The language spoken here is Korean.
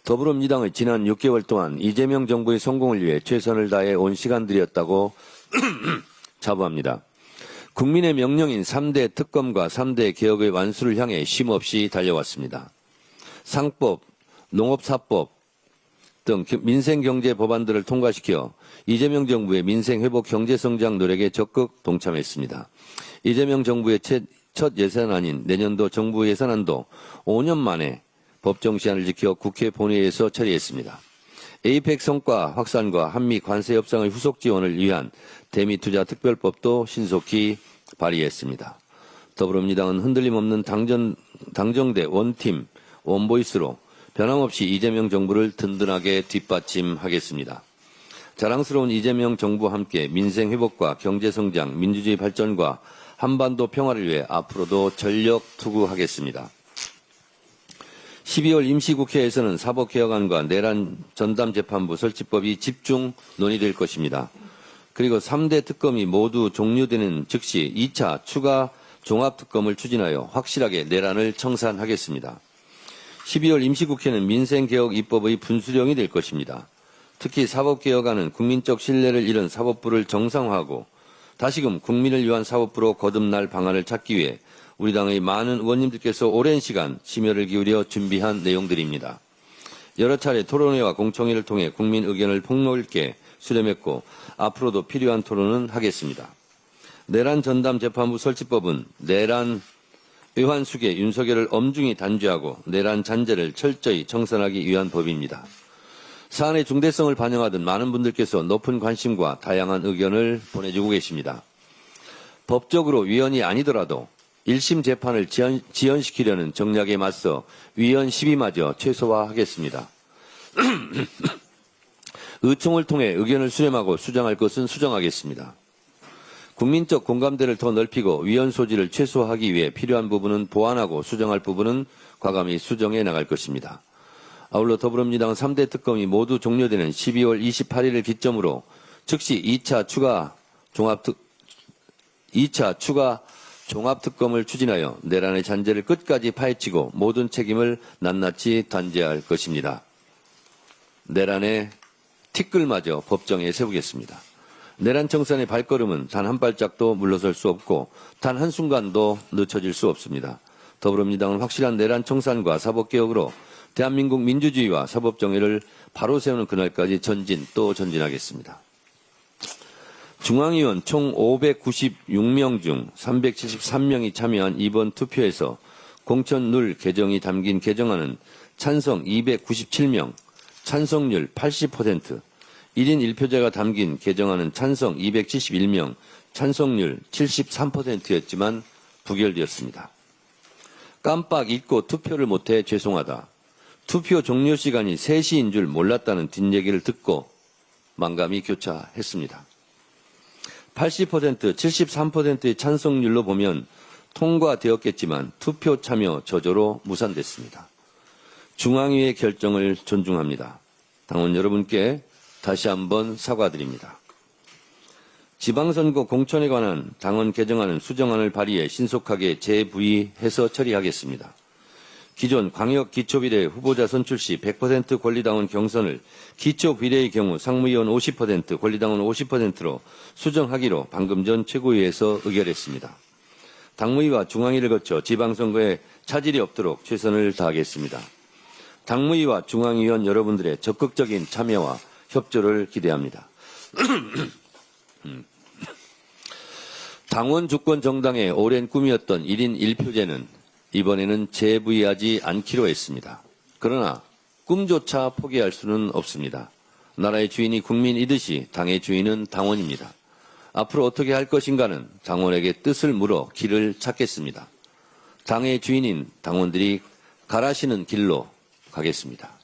더불어민주당의 지난 6개월 동안 이재명 정부의 성공을 위해 최선을 다해 온 시간들이었다고 자부합니다. 국민의 명령인 3대 특검과 3대 개혁의 완수를 향해 쉼없이 달려왔습니다. 상법, 농업사법 등 민생경제 법안들을 통과시켜 이재명 정부의 민생회복 경제성장 노력에 적극 동참했습니다. 이재명 정부의 첫 예산안인 내년도 정부 예산안도 5년 만에 법정 시한을 지켜 국회 본회의에서 처리했습니다. 에이펙 성과 확산과 한미 관세 협상의 후속 지원을 위한 대미 투자 특별법도 신속히 발의했습니다. 더불어민주당은 흔들림 없는 당정대 원팀, 원보이스로 변함없이 이재명 정부를 든든하게 뒷받침하겠습니다. 자랑스러운 이재명 정부와 함께 민생 회복과 경제 성장, 민주주의 발전과 한반도 평화를 위해 앞으로도 전력 투구하겠습니다. 12월 임시국회에서는 사법개혁안과 내란 전담재판부 설치법이 집중 논의될 것입니다. 그리고 3대 특검이 모두 종료되는 즉시 2차 추가 종합특검을 추진하여 확실하게 내란을 청산하겠습니다. 12월 임시국회는 민생개혁 입법의 분수령이 될 것입니다. 특히 사법개혁안은 국민적 신뢰를 잃은 사법부를 정상화하고 다시금 국민을 위한 사법부로 거듭날 방안을 찾기 위해 우리 당의 많은 의원님들께서 오랜 시간 심혈을 기울여 준비한 내용들입니다. 여러 차례 토론회와 공청회를 통해 국민 의견을 폭넓게 수렴했고 앞으로도 필요한 토론은 하겠습니다. 내란 전담 재판부 설치법은 내란 의환수계 윤석열을 엄중히 단죄하고 내란 잔재를 철저히 청산하기 위한 법입니다. 사안의 중대성을 반영하듯 많은 분들께서 높은 관심과 다양한 의견을 보내주고 계십니다. 법적으로 위헌이 아니더라도 1심 재판을 지연시키려는 정략에 맞서 위헌 시비마저 최소화하겠습니다. 의총을 통해 의견을 수렴하고 수정할 것은 수정하겠습니다. 국민적 공감대를 더 넓히고 위헌 소지를 최소화하기 위해 필요한 부분은 보완하고 수정할 부분은 과감히 수정해 나갈 것입니다. 아울러 더불어민주당은 3대 특검이 모두 종료되는 12월 28일을 기점으로 즉시 2차 추가 종합특검을 추진하여 내란의 잔재를 끝까지 파헤치고 모든 책임을 낱낱이 단죄할 것입니다. 내란의 티끌마저 법정에 세우겠습니다. 내란 청산의 발걸음은 단 한 발짝도 물러설 수 없고 단 한순간도 늦춰질 수 없습니다. 더불어민주당은 확실한 내란 청산과 사법개혁으로 대한민국 민주주의와 사법정의를 바로 세우는 그날까지 전진 또 전진하겠습니다. 중앙위원 총 596명 중 373명이 참여한 이번 투표에서 공천룰 개정이 담긴 개정안은 찬성 297명, 찬성률 80%, 1인 1표제가 담긴 개정안은 찬성 271명, 찬성률 73%였지만 부결되었습니다. 깜빡 잊고 투표를 못해 죄송하다. 투표 종료 시간이 3시인 줄 몰랐다는 뒷얘기를 듣고 만감이 교차했습니다. 80%, 73%의 찬성률로 보면 통과되었겠지만 투표 참여 저조로 무산됐습니다. 중앙위의 결정을 존중합니다. 당원 여러분께 다시 한번 사과드립니다. 지방선거 공천에 관한 당원 개정안은 수정안을 발의해 신속하게 재부의해서 처리하겠습니다. 기존 광역기초비례 후보자 선출 시 100% 권리당원 경선을 기초비례의 경우 상무위원 50%, 권리당원 50%로 수정하기로 방금 전 최고위에서 의결했습니다. 당무위와 중앙위를 거쳐 지방선거에 차질이 없도록 최선을 다하겠습니다. 당무위와 중앙위원 여러분들의 적극적인 참여와 협조를 기대합니다. 당원 주권 정당의 오랜 꿈이었던 1인 1표제는 이번에는 재부의하지 않기로 했습니다. 그러나 꿈조차 포기할 수는 없습니다. 나라의 주인이 국민이듯이 당의 주인은 당원입니다. 앞으로 어떻게 할 것인가는 당원에게 뜻을 물어 길을 찾겠습니다. 당의 주인인 당원들이 가라시는 길로 가겠습니다.